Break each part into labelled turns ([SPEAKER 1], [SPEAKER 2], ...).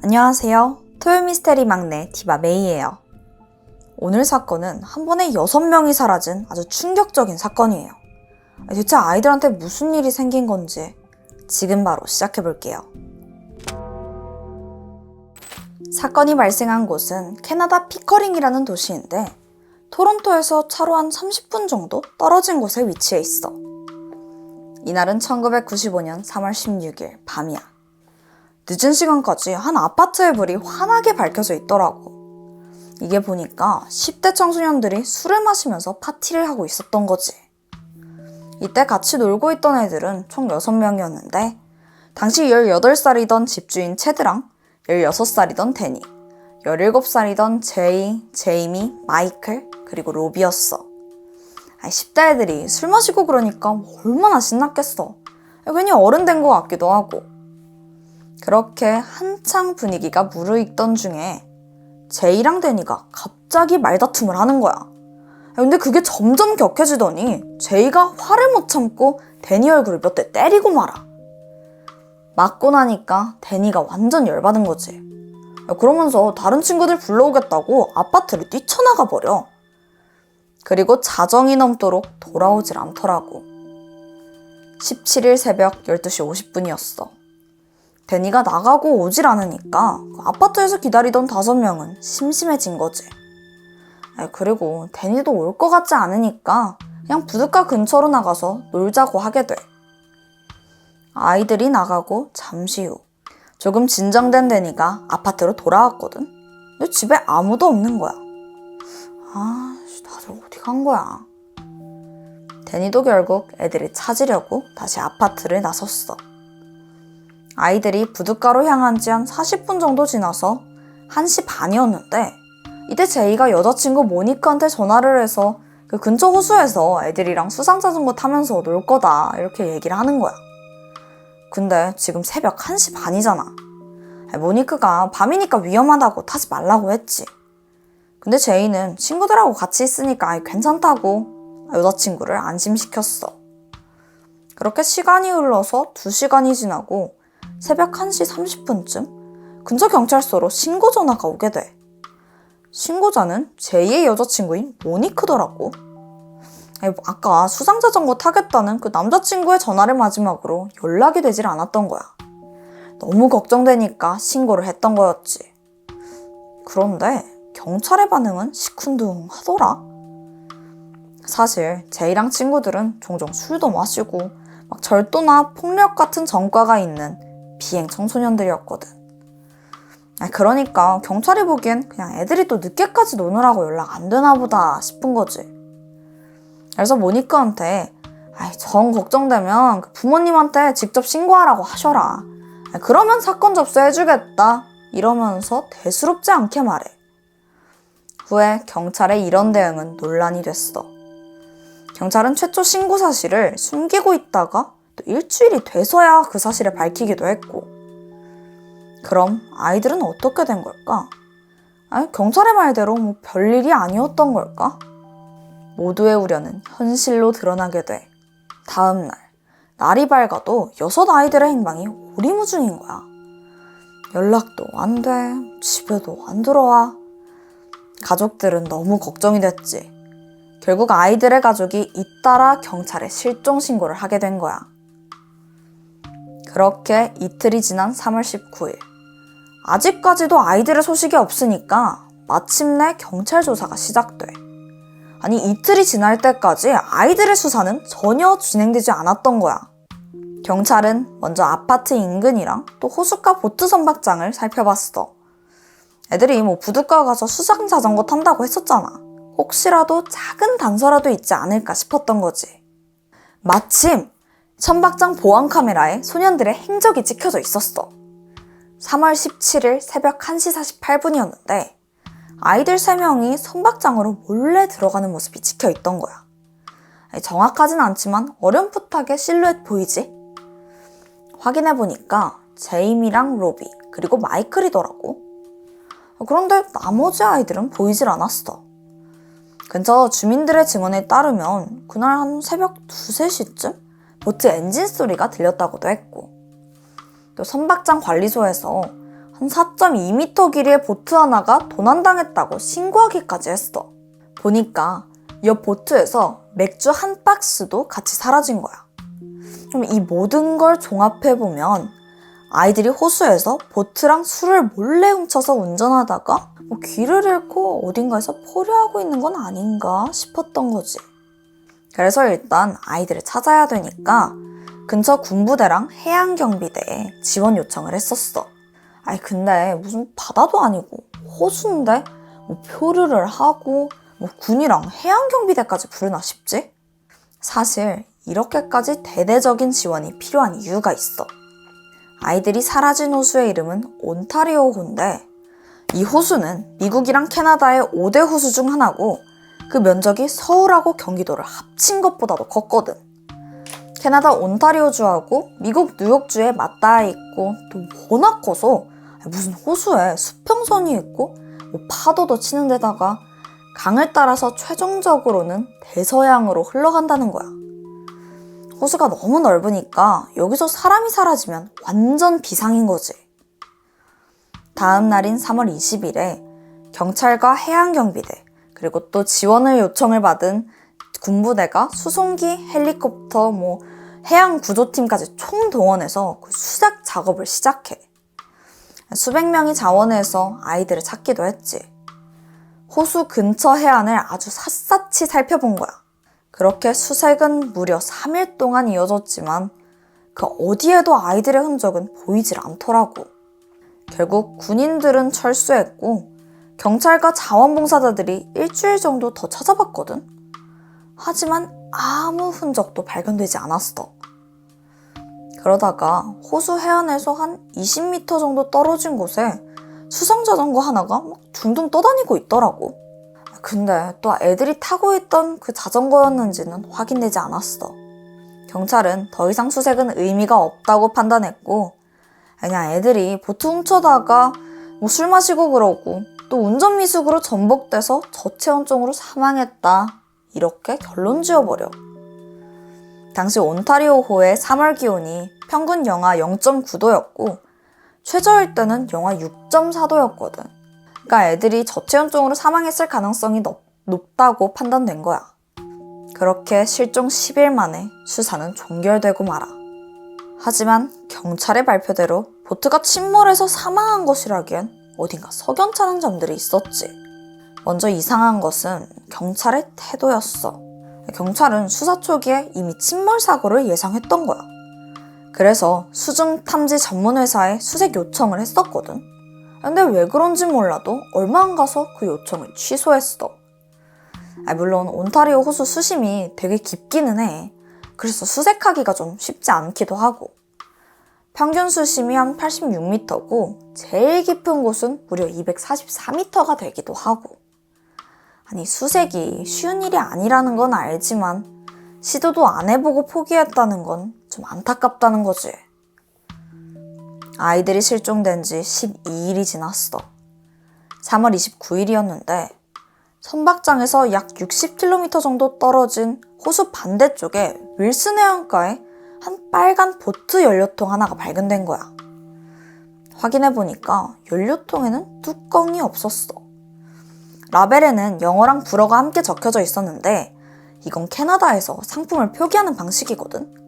[SPEAKER 1] 안녕하세요. 토요 미스테리 막내 디바 메이예요. 오늘 사건은 한 번에 6명이 사라진 아주 충격적인 사건이에요. 대체 아이들한테 무슨 일이 생긴 건지 지금 바로 시작해볼게요. 사건이 발생한 곳은 캐나다 피커링이라는 도시인데 토론토에서 차로 한 30분 정도 떨어진 곳에 위치해 있어. 이날은 1995년 3월 16일 밤이야. 늦은 시간까지 한 아파트의 불이 환하게 밝혀져 있더라고. 이게 보니까 10대 청소년들이 술을 마시면서 파티를 하고 있었던 거지. 이때 같이 놀고 있던 애들은 총 6명이었는데 당시 18살이던 집주인 체드랑 16살이던 데니, 17살이던 제이, 제이미, 마이클, 그리고 로비였어. 10대 애들이 술 마시고 그러니까 얼마나 신났겠어. 괜히 어른 된 것 같기도 하고. 그렇게 한창 분위기가 무르익던 중에 제이랑 데니가 갑자기 말다툼을 하는 거야. 근데 그게 점점 격해지더니 제이가 화를 못 참고 데니 얼굴을 몇 대 때리고 말아. 맞고 나니까 데니가 완전 열받은 거지. 그러면서 다른 친구들 불러오겠다고 아파트를 뛰쳐나가 버려. 그리고 자정이 넘도록 돌아오질 않더라고. 17일 새벽 12시 50분이었어. 데니가 나가고 오질 않으니까 아파트에서 기다리던 5명은 심심해진 거지. 그리고 데니도 올 것 같지 않으니까 그냥 부둣가 근처로 나가서 놀자고 하게 돼. 아이들이 나가고 잠시 후 조금 진정된 데니가 아파트로 돌아왔거든. 근데 집에 아무도 없는 거야. 다들 어디 간 거야? 데니도 결국 애들이 찾으려고 다시 아파트를 나섰어. 아이들이 부둣가로 향한 지 한 40분 정도 지나서 1시 반이었는데 이때 제이가 여자친구 모니카한테 전화를 해서 그 근처 호수에서 애들이랑 수상자전거 타면서 놀 거다 이렇게 얘기를 하는 거야. 근데 지금 새벽 1시 반이잖아. 모니카가 밤이니까 위험하다고 타지 말라고 했지. 근데 제이는 친구들하고 같이 있으니까 괜찮다고 여자친구를 안심시켰어. 그렇게 시간이 흘러서 2시간이 지나고 새벽 1시 30분쯤 근처 경찰서로 신고 전화가 오게 돼. 신고자는 제이의 여자친구인 모니크더라고. 아까 수상자전거 타겠다는 그 남자친구의 전화를 마지막으로 연락이 되질 않았던 거야. 너무 걱정되니까 신고를 했던 거였지. 그런데 경찰의 반응은 시큰둥하더라. 사실 제이랑 친구들은 종종 술도 마시고 막 절도나 폭력 같은 전과가 있는 비행 청소년들이었거든. 그러니까 경찰이 보기엔 그냥 애들이 또 늦게까지 노느라고 연락 안 되나 보다 싶은 거지. 그래서 모니카한테 정 걱정되면 부모님한테 직접 신고하라고 하셔라. 그러면 사건 접수해주겠다. 이러면서 대수롭지 않게 말해. 후에 경찰의 이런 대응은 논란이 됐어. 경찰은 최초 신고 사실을 숨기고 있다가 또 일주일이 돼서야 그 사실을 밝히기도 했고. 그럼 아이들은 어떻게 된 걸까? 경찰의 말대로 별일이 아니었던 걸까? 모두의 우려는 현실로 드러나게 돼. 다음 날, 날이 밝아도 6아이들의 행방이 오리무중인 거야. 연락도 안 돼, 집에도 안 들어와. 가족들은 너무 걱정이 됐지. 결국 아이들의 가족이 잇따라 경찰에 실종 신고를 하게 된 거야. 그렇게 이틀이 지난 3월 19일. 아직까지도 아이들의 소식이 없으니까 마침내 경찰 조사가 시작돼. 이틀이 지날 때까지 아이들의 수사는 전혀 진행되지 않았던 거야. 경찰은 먼저 아파트 인근이랑 또 호숫가 보트 선박장을 살펴봤어. 애들이 부둣가 가서 수상 자전거 탄다고 했었잖아. 혹시라도 작은 단서라도 있지 않을까 싶었던 거지. 마침 선박장 보안 카메라에 소년들의 행적이 찍혀져 있었어. 3월 17일 새벽 1시 48분이었는데 아이들 3명이 선박장으로 몰래 들어가는 모습이 찍혀 있던 거야. 정확하진 않지만 어렴풋하게 실루엣 보이지? 확인해보니까 제이미랑 로비 그리고 마이클이더라고. 그런데 나머지 아이들은 보이질 않았어. 근처 주민들의 증언에 따르면 그날 한 새벽 2, 3시쯤 보트 엔진 소리가 들렸다고도 했고, 또 선박장 관리소에서 한 4.2m 길이의 보트 하나가 도난당했다고 신고하기까지 했어. 보니까 옆 보트에서 맥주 한 박스도 같이 사라진 거야. 그럼 이 모든 걸 종합해보면 아이들이 호수에서 보트랑 술을 몰래 훔쳐서 운전하다가 길을 잃고 어딘가에서 포류하고 있는 건 아닌가 싶었던 거지. 그래서 일단 아이들을 찾아야 되니까 근처 군부대랑 해양경비대에 지원 요청을 했었어. 근데 무슨 바다도 아니고 호수인데 표류를 하고 군이랑 해양경비대까지 부르나 싶지? 사실 이렇게까지 대대적인 지원이 필요한 이유가 있어. 아이들이 사라진 호수의 이름은 온타리오호인데 이 호수는 미국이랑 캐나다의 5대 호수 중 하나고 그 면적이 서울하고 경기도를 합친 것보다도 컸거든. 캐나다 온타리오주하고 미국 뉴욕주에 맞닿아 있고 또 워낙 커서 무슨 호수에 수평선이 있고 파도도 치는 데다가 강을 따라서 최종적으로는 대서양으로 흘러간다는 거야. 호수가 너무 넓으니까 여기서 사람이 사라지면 완전 비상인 거지. 다음 날인 3월 20일에 경찰과 해양경비대 그리고 또 지원을 요청을 받은 군부대가 수송기, 헬리콥터, 해양구조팀까지 총동원해서 그 수색 작업을 시작해. 수백 명이 자원해서 아이들을 찾기도 했지. 호수 근처 해안을 아주 샅샅이 살펴본 거야. 그렇게 수색은 무려 3일 동안 이어졌지만 그 어디에도 아이들의 흔적은 보이질 않더라고. 결국 군인들은 철수했고 경찰과 자원봉사자들이 일주일 정도 더 찾아봤거든. 하지만 아무 흔적도 발견되지 않았어. 그러다가 호수 해안에서 한 20m 정도 떨어진 곳에 수상자전거 하나가 막 둥둥 떠다니고 있더라고. 근데 또 애들이 타고 있던 그 자전거였는지는 확인되지 않았어. 경찰은 더 이상 수색은 의미가 없다고 판단했고 그냥 애들이 보트 훔쳐다가 술 마시고 그러고 또 운전 미숙으로 전복돼서 저체온증으로 사망했다 이렇게 결론 지어버려. 당시 온타리오호의 3월 기온이 평균 영하 0.9도였고 최저일 때는 영하 6.4도였거든. 그러니까 애들이 저체온증으로 사망했을 가능성이 높다고 판단된 거야. 그렇게 실종 10일 만에 수사는 종결되고 말아. 하지만 경찰의 발표대로 보트가 침몰해서 사망한 것이라기엔 어딘가 석연찮은 점들이 있었지. 먼저 이상한 것은 경찰의 태도였어. 경찰은 수사 초기에 이미 침몰 사고를 예상했던 거야. 그래서 수중 탐지 전문 회사에 수색 요청을 했었거든. 근데 왜 그런지 몰라도 얼마 안 가서 그 요청을 취소했어. 물론 온타리오 호수 수심이 되게 깊기는 해. 그래서 수색하기가 좀 쉽지 않기도 하고. 평균 수심이 한 86m고 제일 깊은 곳은 무려 244m가 되기도 하고. 수색이 쉬운 일이 아니라는 건 알지만 시도도 안 해보고 포기했다는 건 좀 안타깝다는 거지. 아이들이 실종된 지 12일이 지났어. 3월 29일이었는데 선박장에서 약 60km 정도 떨어진 호수 반대쪽에 윌슨 해안가에 한 빨간 보트 연료통 하나가 발견된 거야. 확인해보니까 연료통에는 뚜껑이 없었어. 라벨에는 영어랑 불어가 함께 적혀져 있었는데 이건 캐나다에서 상품을 표기하는 방식이거든.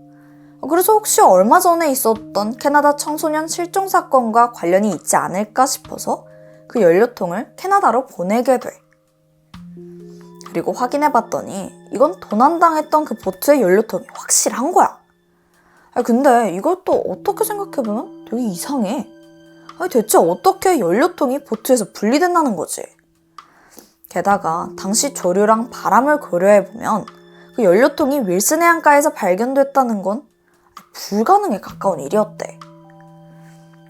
[SPEAKER 1] 그래서 혹시 얼마 전에 있었던 캐나다 청소년 실종 사건과 관련이 있지 않을까 싶어서 그 연료통을 캐나다로 보내게 돼. 그리고 확인해봤더니 이건 도난당했던 그 보트의 연료통이 확실한 거야. 근데 이것도 어떻게 생각해보면 되게 이상해. 대체 어떻게 연료통이 보트에서 분리된다는 거지? 게다가 당시 조류랑 바람을 고려해보면 그 연료통이 윌슨 해안가에서 발견됐다는 건 불가능에 가까운 일이었대.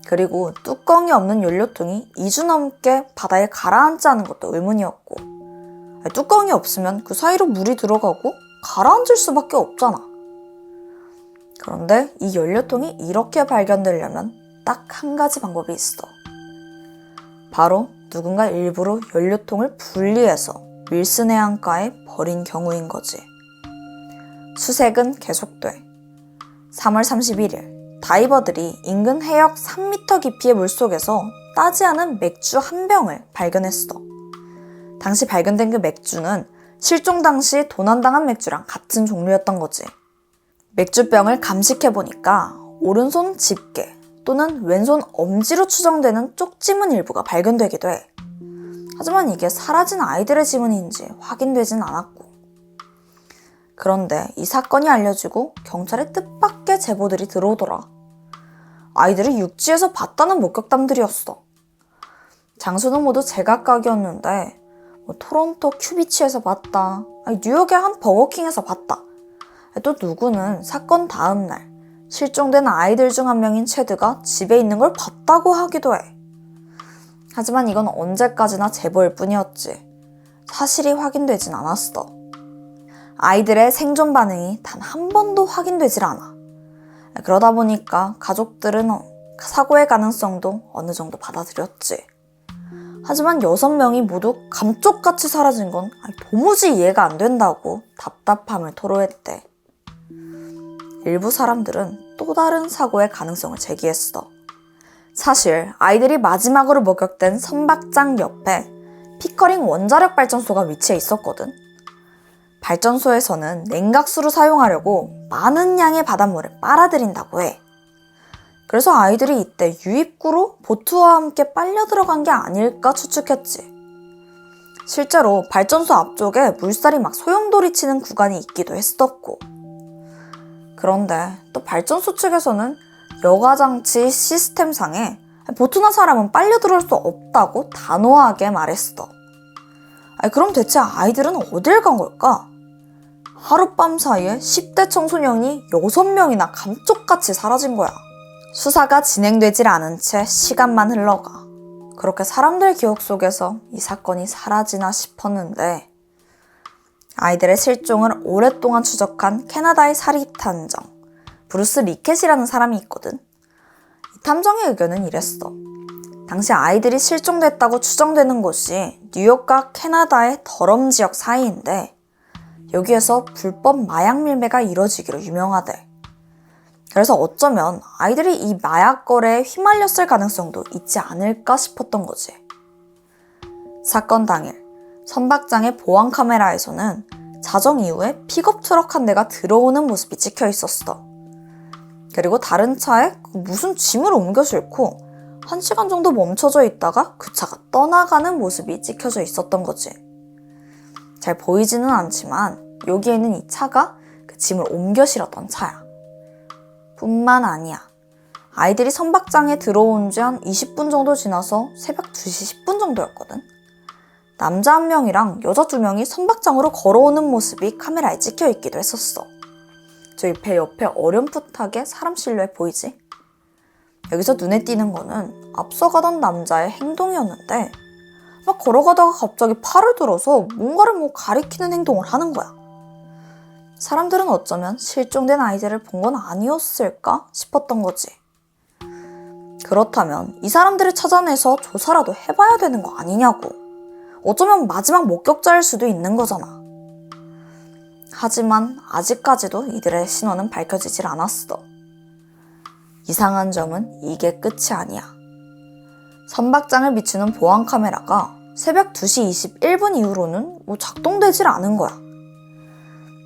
[SPEAKER 1] 그리고 뚜껑이 없는 연료통이 2주 넘게 바다에 가라앉지 않은 것도 의문이었고 뚜껑이 없으면 그 사이로 물이 들어가고 가라앉을 수밖에 없잖아. 그런데 이 연료통이 이렇게 발견되려면 딱 한 가지 방법이 있어. 바로 누군가 일부러 연료통을 분리해서 윌슨 해안가에 버린 경우인 거지. 수색은 계속돼. 3월 31일 다이버들이 인근 해역 3m 깊이의 물속에서 따지 않은 맥주 한 병을 발견했어. 당시 발견된 그 맥주는 실종 당시 도난당한 맥주랑 같은 종류였던 거지. 맥주병을 감식해보니까 오른손 집게 또는 왼손 엄지로 추정되는 쪽지문 일부가 발견되기도 해. 하지만 이게 사라진 아이들의 지문인지 확인되진 않았고. 그런데 이 사건이 알려지고 경찰에 뜻밖의 제보들이 들어오더라. 아이들을 육지에서 봤다는 목격담들이었어. 장소는 모두 제각각이었는데 토론토 큐비치에서 봤다, 뉴욕의 한 버거킹에서 봤다, 또 누구는 사건 다음 날 실종된 아이들 중 한 명인 체드가 집에 있는 걸 봤다고 하기도 해. 하지만 이건 언제까지나 제보일 뿐이었지. 사실이 확인되진 않았어. 아이들의 생존 반응이 단 한 번도 확인되질 않아. 그러다 보니까 가족들은 사고의 가능성도 어느 정도 받아들였지. 하지만 6명이 모두 감쪽같이 사라진 건 도무지 이해가 안 된다고 답답함을 토로했대. 일부 사람들은 또 다른 사고의 가능성을 제기했어. 사실 아이들이 마지막으로 목격된 선박장 옆에 피커링 원자력 발전소가 위치해 있었거든. 발전소에서는 냉각수를 사용하려고 많은 양의 바닷물을 빨아들인다고 해. 그래서 아이들이 이때 유입구로 보트와 함께 빨려 들어간 게 아닐까 추측했지. 실제로 발전소 앞쪽에 물살이 막 소용돌이 치는 구간이 있기도 했었고. 그런데 또 발전소 측에서는 여과장치 시스템상에 보트나 사람은 빨려 들어올 수 없다고 단호하게 말했어. 그럼 대체 아이들은 어딜 간 걸까? 하룻밤 사이에 10대 청소년이 6명이나 감쪽같이 사라진 거야. 수사가 진행되질 않은 채 시간만 흘러가. 그렇게 사람들 기억 속에서 이 사건이 사라지나 싶었는데, 아이들의 실종을 오랫동안 추적한 캐나다의 사립탐정 브루스 리켓이라는 사람이 있거든. 이 탐정의 의견은 이랬어. 당시 아이들이 실종됐다고 추정되는 곳이 뉴욕과 캐나다의 더럼 지역 사이인데, 여기에서 불법 마약 밀매가 이뤄지기로 유명하대. 그래서 어쩌면 아이들이 이 마약 거래에 휘말렸을 가능성도 있지 않을까 싶었던 거지. 사건 당일 선박장의 보안 카메라에서는 자정 이후에 픽업 트럭 한 대가 들어오는 모습이 찍혀 있었어. 그리고 다른 차에 무슨 짐을 옮겨 싣고 1시간 정도 멈춰져 있다가 그 차가 떠나가는 모습이 찍혀져 있었던 거지. 잘 보이지는 않지만 여기에는 이 차가 그 짐을 옮겨 실었던 차야. 뿐만 아니야. 아이들이 선박장에 들어온 지 한 20분 정도 지나서 새벽 2시 10분 정도였거든. 남자 1명이랑 여자 2명이 선박장으로 걸어오는 모습이 카메라에 찍혀 있기도 했었어. 저희 배 옆에 어렴풋하게 사람 실루엣 보이지? 여기서 눈에 띄는 거는 앞서가던 남자의 행동이었는데, 막 걸어가다가 갑자기 팔을 들어서 뭔가를 가리키는 행동을 하는 거야. 사람들은 어쩌면 실종된 아이들을 본 건 아니었을까 싶었던 거지. 그렇다면 이 사람들을 찾아내서 조사라도 해봐야 되는 거 아니냐고. 어쩌면 마지막 목격자일 수도 있는 거잖아. 하지만 아직까지도 이들의 신원은 밝혀지질 않았어. 이상한 점은 이게 끝이 아니야. 선박장을 비추는 보안 카메라가 새벽 2시 21분 이후로는 작동되질 않은 거야.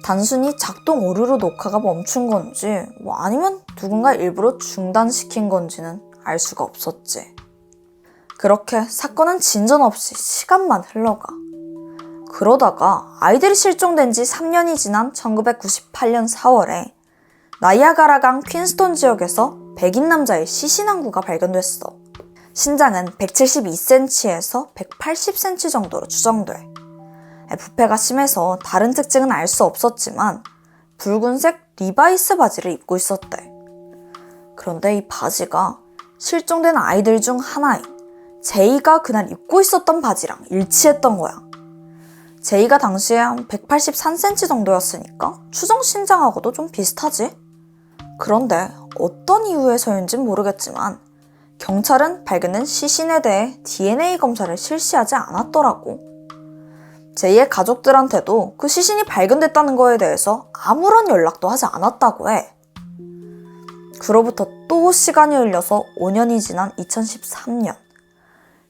[SPEAKER 1] 단순히 작동 오류로 녹화가 멈춘 건지 아니면 누군가 일부러 중단시킨 건지는 알 수가 없었지. 그렇게 사건은 진전 없이 시간만 흘러가. 그러다가 아이들이 실종된 지 3년이 지난 1998년 4월에 나이아가라강 퀸스톤 지역에서 백인 남자의 시신 한 구가 발견됐어. 신장은 172cm에서 180cm 정도로 추정돼. 부패가 심해서 다른 특징은 알 수 없었지만 붉은색 리바이스 바지를 입고 있었대. 그런데 이 바지가 실종된 아이들 중 하나인 제이가 그날 입고 있었던 바지랑 일치했던 거야. 제이가 당시에 한 183cm 정도였으니까 추정 신장하고도 좀 비슷하지? 그런데 어떤 이유에서인진 모르겠지만 경찰은 발견된 시신에 대해 DNA 검사를 실시하지 않았더라고. 제이의 가족들한테도 그 시신이 발견됐다는 거에 대해서 아무런 연락도 하지 않았다고 해. 그로부터 또 시간이 흘려서 5년이 지난 2013년,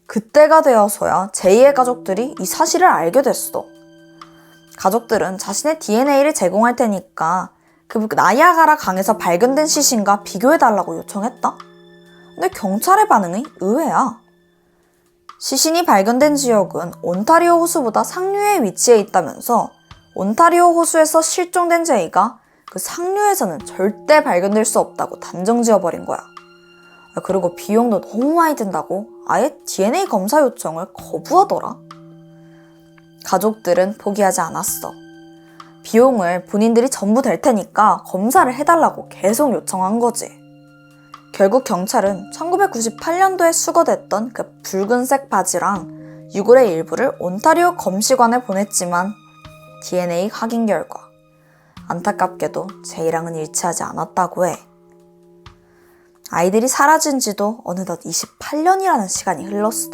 [SPEAKER 1] 그때가 되어서야 제이의 가족들이 이 사실을 알게 됐어. 가족들은 자신의 DNA를 제공할 테니까 그 나이아가라 강에서 발견된 시신과 비교해달라고 요청했다. 근데 경찰의 반응이 의외야. 시신이 발견된 지역은 온타리오 호수보다 상류에 위치해 있다면서 온타리오 호수에서 실종된 제이가 그 상류에서는 절대 발견될 수 없다고 단정 지어버린 거야. 그리고 비용도 너무 많이 든다고 아예 DNA 검사 요청을 거부하더라. 가족들은 포기하지 않았어. 비용을 본인들이 전부 댈 테니까 검사를 해달라고 계속 요청한 거지. 결국 경찰은 1998년도에 수거됐던 그 붉은색 바지랑 유골의 일부를 온타리오 검시관에 보냈지만 DNA 확인 결과 안타깝게도 제이랑은 일치하지 않았다고 해. 아이들이 사라진 지도 어느덧 28년이라는 시간이 흘렀어.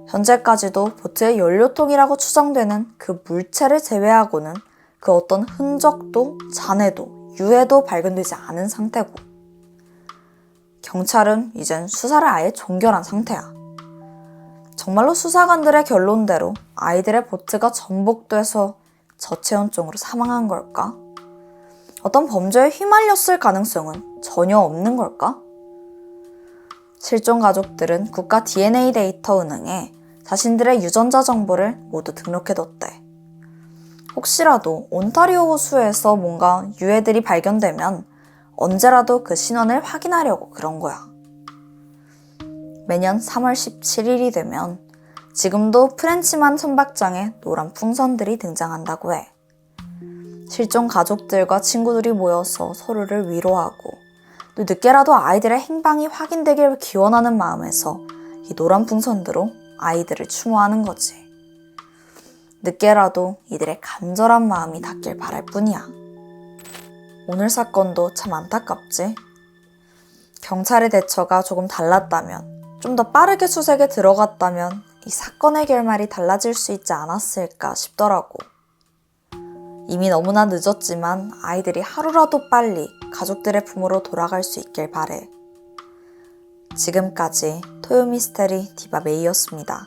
[SPEAKER 1] 현재까지도 보트의 연료통이라고 추정되는 그 물체를 제외하고는 그 어떤 흔적도 잔해도 유해도 발견되지 않은 상태고, 경찰은 이젠 수사를 아예 종결한 상태야. 정말로 수사관들의 결론대로 아이들의 보트가 전복돼서 저체온증으로 사망한 걸까? 어떤 범죄에 휘말렸을 가능성은 전혀 없는 걸까? 실종 가족들은 국가 DNA 데이터 은행에 자신들의 유전자 정보를 모두 등록해뒀대. 혹시라도 온타리오 호수에서 뭔가 유해들이 발견되면 언제라도 그 신원을 확인하려고 그런 거야. 매년 3월 17일이 되면 지금도 프렌치만 선박장에 노란 풍선들이 등장한다고 해. 실종 가족들과 친구들이 모여서 서로를 위로하고 또 늦게라도 아이들의 행방이 확인되길 기원하는 마음에서 이 노란 풍선으로 아이들을 추모하는 거지. 늦게라도 이들의 간절한 마음이 닿길 바랄 뿐이야. 오늘 사건도 참 안타깝지? 경찰의 대처가 조금 달랐다면, 좀 더 빠르게 수색에 들어갔다면 이 사건의 결말이 달라질 수 있지 않았을까 싶더라고. 이미 너무나 늦었지만 아이들이 하루라도 빨리 가족들의 품으로 돌아갈 수 있길 바래. 지금까지 토요미스테리 디바 메이였습니다.